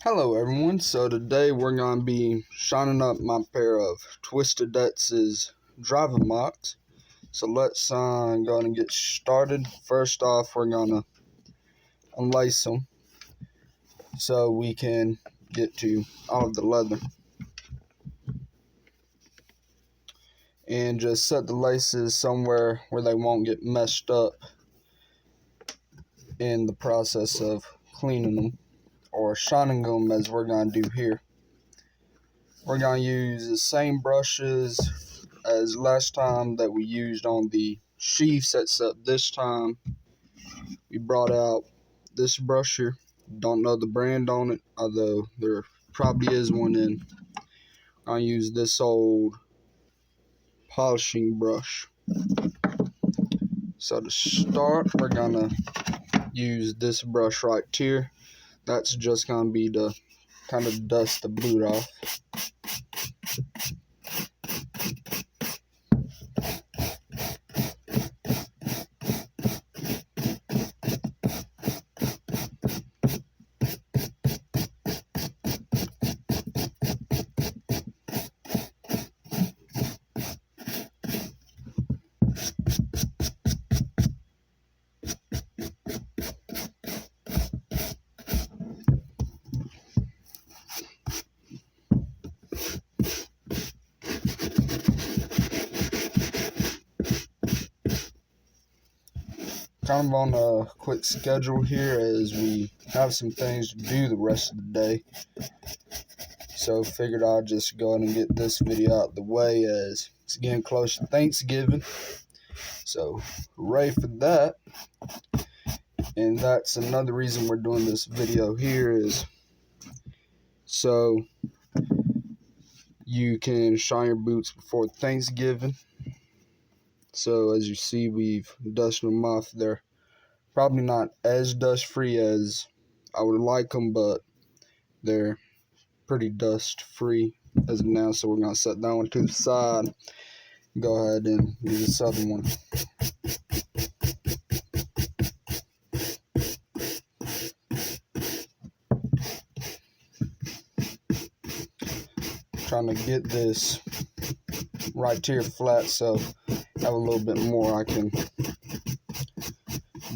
Hello everyone, so today we're going to be shining up my pair of Twisted Dutch's driving mocks. So let's go ahead and get started. First off, we're going to unlace them so we can get to all of the leather. And just set the laces somewhere where they won't get messed up in the process of cleaning them or shining them as we're going to do here. We're going to use the same brushes as last time that we used on the sheaths, except this time we brought out this brush here. Don't know the brand on it, although there probably is one in. I'll use this old polishing brush. So to start, we're gonna use this brush right here. That's just gonna be to kind of dust the boot off. Kind of on a quick schedule here as we have some things to do the rest of the day. So figured I'd just go ahead and get this video out of the way as it's getting close to Thanksgiving. So hooray for that. And that's another reason we're doing this video here is so you can shine your boots before Thanksgiving. So as you see, we've dusted them off. They're probably not as dust free as I would like them, but they're pretty dust free as of now. So we're going to set that one to the side. Go ahead and do this other one. Trying to get this right here flat so I have a little bit more I can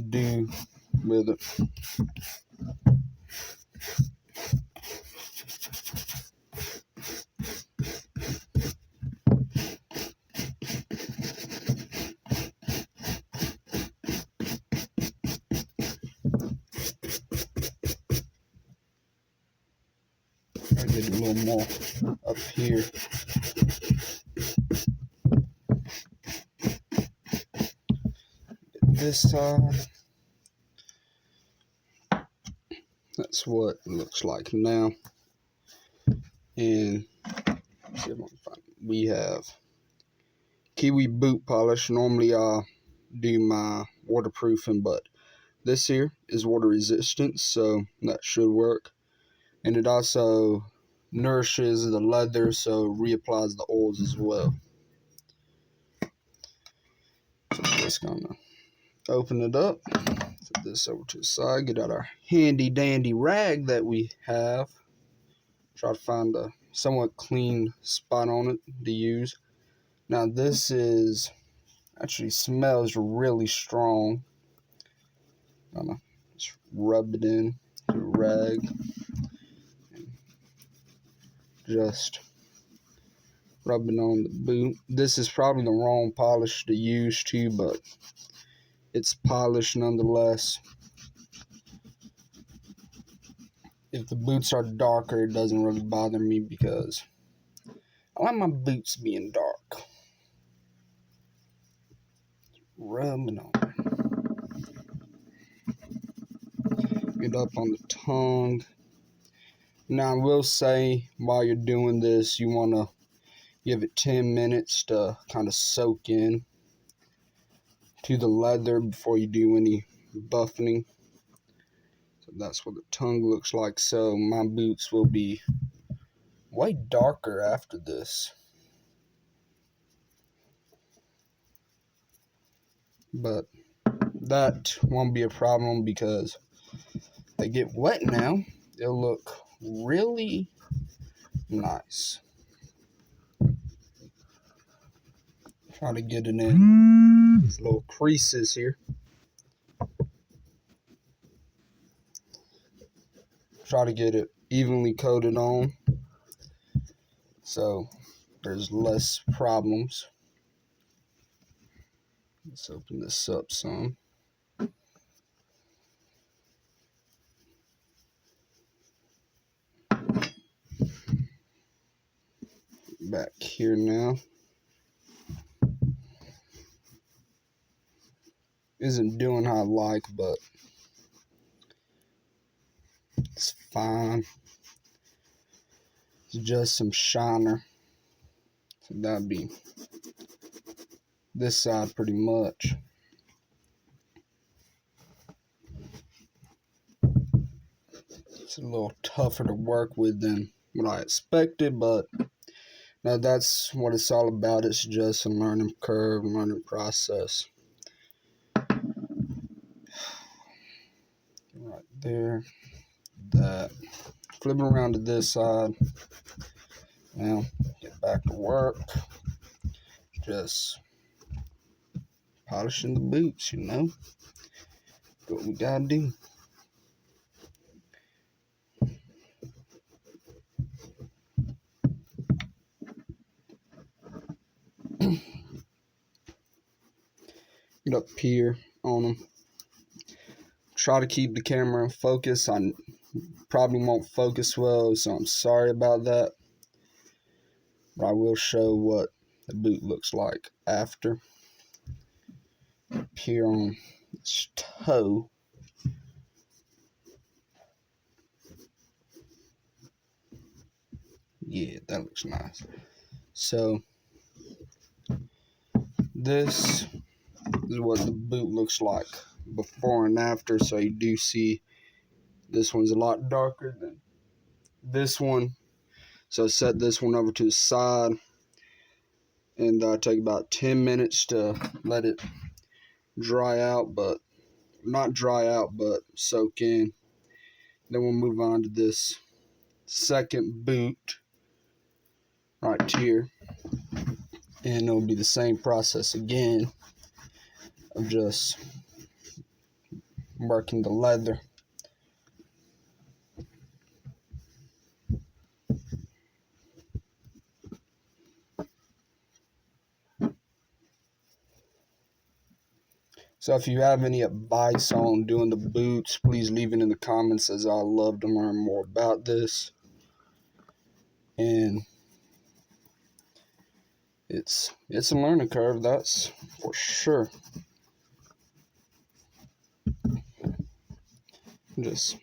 do with it. I get a little more up here. This side. That's what it looks like now. And see if I can find it. We have Kiwi boot polish. Normally I do my waterproofing, but this here is water resistant, so that should work. And it also nourishes the leather, so reapplies the oils as well. So I'm just gonna open it up, set this over to the side, get out our handy dandy rag that we have. Try to find a somewhat clean spot on it to use. Now this is actually smells really strong. I'm gonna just rub it in the rag. Just rubbing on the boot. This is probably the wrong polish to use too, but it's polished nonetheless. If the boots are darker, it doesn't really bother me because I like my boots being dark. Rubbing on. Get up on the tongue. Now I will say, while you're doing this, you want to give it 10 minutes to kind of soak in to the leather before you do any buffing. So that's what the tongue looks like. So my boots will be way darker after this. But that won't be a problem because if they get wet now, they'll look really nice. Try to get it in these little creases here. Try to get it evenly coated on so there's less problems. Let's open this up some. Back here now. Isn't doing how I like, but it's fine. It's just some shiner. So that'd be this side pretty much. It's a little tougher to work with than what I expected, but no, that's what it's all about. It's just a learning curve, learning process. Right there. That. Flip it around to this side. Now, get back to work. Just polishing the boots, you know. What we gotta do. Get up here on them. Try to keep the camera in focus. I probably won't focus well, so I'm sorry about that. But I will show what the boot looks like after. Up here on this toe. Yeah, that looks nice. So this is what the boot looks like before and after. So you do see this one's a lot darker than this one. So set this one over to the side and take about 10 minutes to let it dry out, but not dry out, but soak in. Then we'll move on to this second boot right here, and it'll be the same process again of just working the leather. So if you have any advice on doing the boots, please leave it in the comments, as I love to learn more about this. And it's a learning curve, that's for sure. Just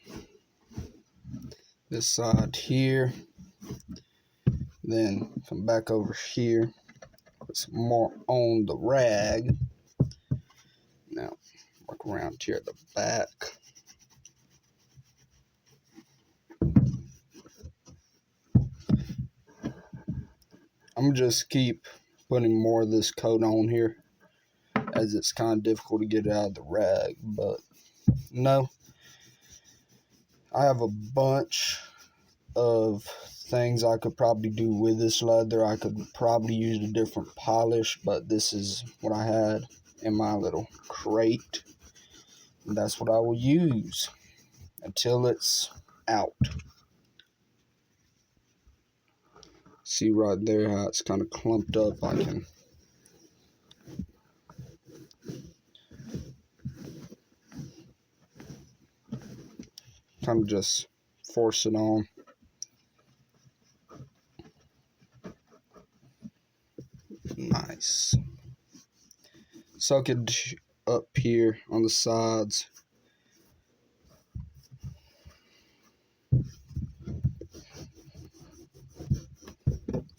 this side here, then come back over here, put some more on the rag. Now work around here at the back. I'm gonna just keep putting more of this coat on here, as it's kind of difficult to get it out of the rag. But no, I have a bunch of things I could probably do with this leather. I could probably use a different polish, but this is what I had in my little crate, and that's what I will use until it's out. See right there how it's kind of clumped up. I can kind of just force it on. Nice. Soak it up here on the sides.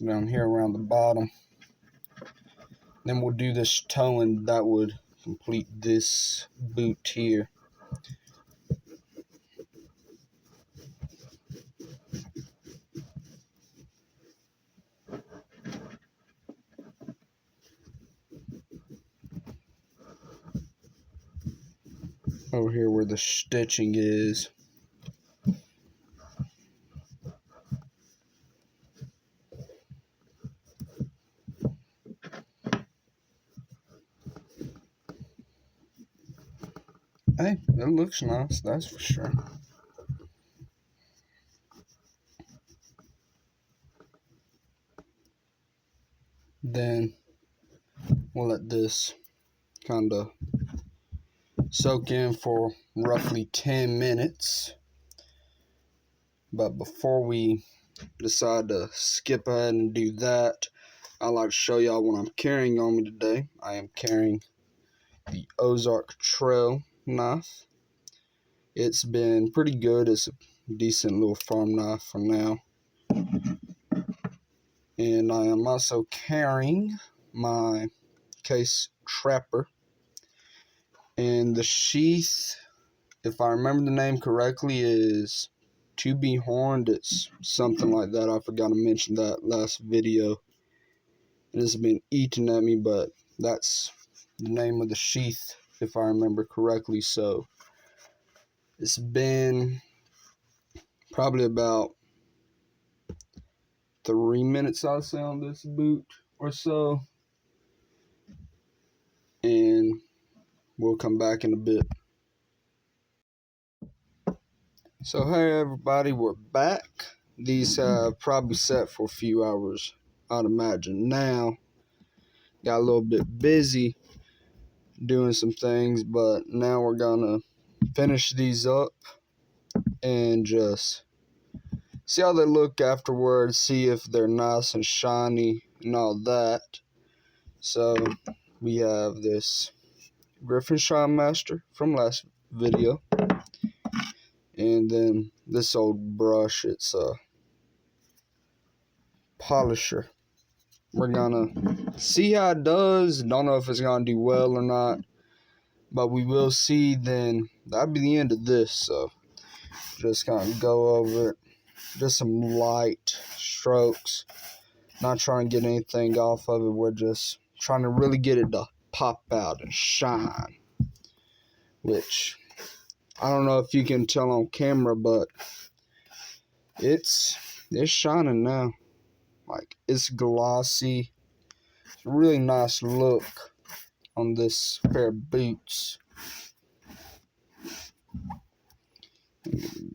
Down here around the bottom. Then we'll do this toe, and that would complete this boot here. Over here where the stitching is. Hey, it looks nice, that's for sure. Then we'll let this kind of soak in for roughly 10 minutes. But before we decide to skip ahead and do that, I'd like to show y'all what I'm carrying on me today. I am carrying the Ozark Trail knife. It's been pretty good. It's a decent little farm knife for now. And I am also carrying my case trapper. And the sheath, if I remember the name correctly, is To Be Horned. It's something like that. I forgot to mention that last video. It has been eating at me, but that's the name of the sheath, if I remember correctly. So it's been probably about 3 minutes, I'll say, on this boot or so. And we'll come back in a bit. So hey everybody, we're back. These have probably sat for a few hours, I'd imagine. Now, got a little bit busy doing some things, but now we're gonna finish these up and just see how they look afterwards, see if they're nice and shiny and all that. So we have this Griffin Shine Master from last video, and then this old brush. It's a polisher. We're gonna see how it does. Don't know if it's gonna do well or not, but we will see. Then that'll be the end of this. So just kind of go over it, just some light strokes, not trying to get anything off of it. We're just trying to really get it to pop out and shine, which I don't know if you can tell on camera, but it's shining now. Like, it's glossy. It's a really nice look on this pair of boots.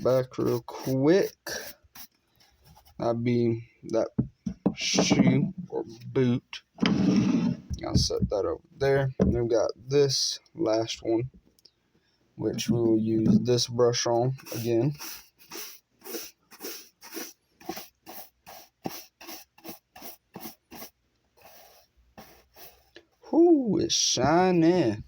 Back real quick. That'd be that shoe or boot. I'll set that over there. And then we got this last one, which we will use this brush on again. Whoo, it's shining.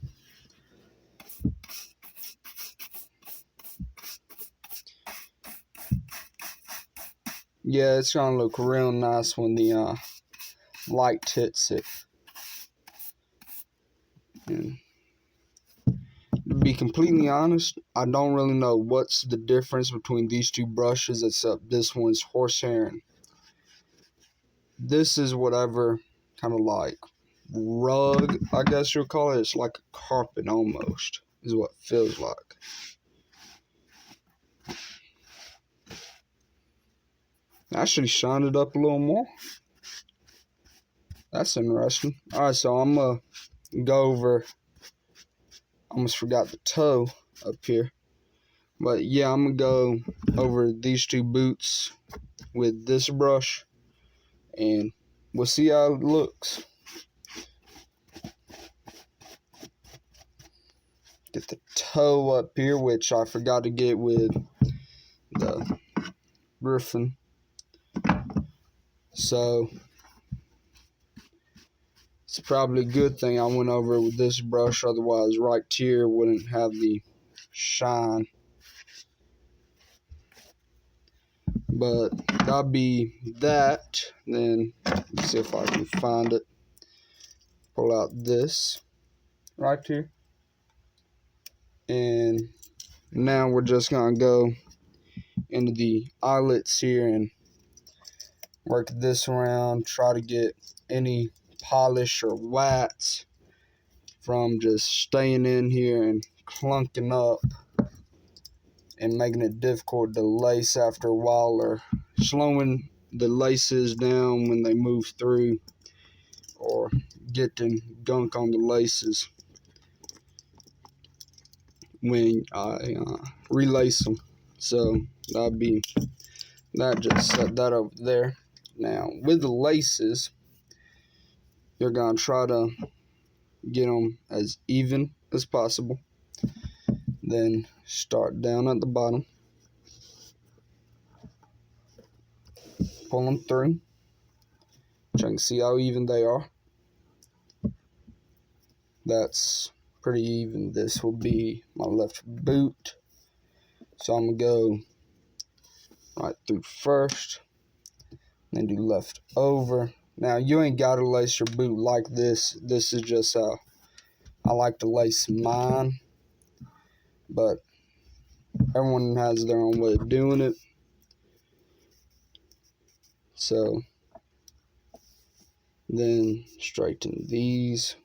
Yeah, it's gonna look real nice when the light hits it. And to be completely honest, I don't really know what's the difference between these two brushes, except this one's horsehair and this is whatever kind of like rug, I guess you'll call it. It's like a carpet almost, is what it feels like. Actually shined it up a little more. That's interesting. Alright, so I'm gonna go over, almost forgot the toe up here. But yeah, I'm gonna go over these two boots with this brush and we'll see how it looks. Get the toe up here, which I forgot to get with the Griffin. So it's probably a good thing I went over it with this brush, otherwise right here wouldn't have the shine. But that'll be that. Then let's see if I can find it. Pull out this right here. And now we're just gonna go into the eyelets here and work this around, try to get any polish or wax from just staying in here and clunking up and making it difficult to lace after a while, or slowing the laces down when they move through, or getting gunk on the laces. when I relace them. So that'll be that. Just set that over there. Now with the laces, you're gonna try to get them as even as possible. Then start down at the bottom, pull them through. Check and see how even they are. That's pretty even. This will be my left boot. So I'm gonna go right through first, then do left over. Now you ain't gotta lace your boot like this. This is just how I like to lace mine, but everyone has their own way of doing it. So then straighten these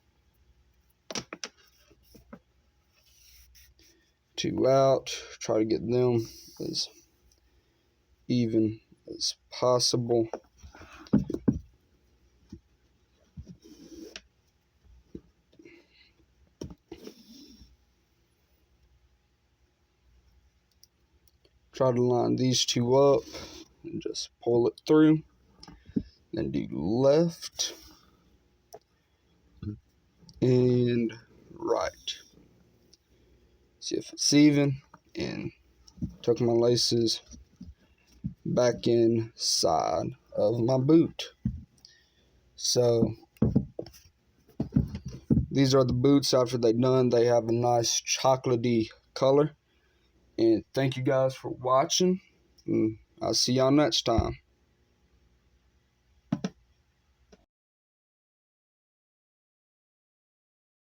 two out. Try to get them as even as possible. Try to line these two up and just pull it through. Then do left and right. See if it's even, and tuck my laces back inside of my boot. So these are the boots after they're done. They have a nice chocolatey color. And thank you guys for watching, and I'll see y'all next time.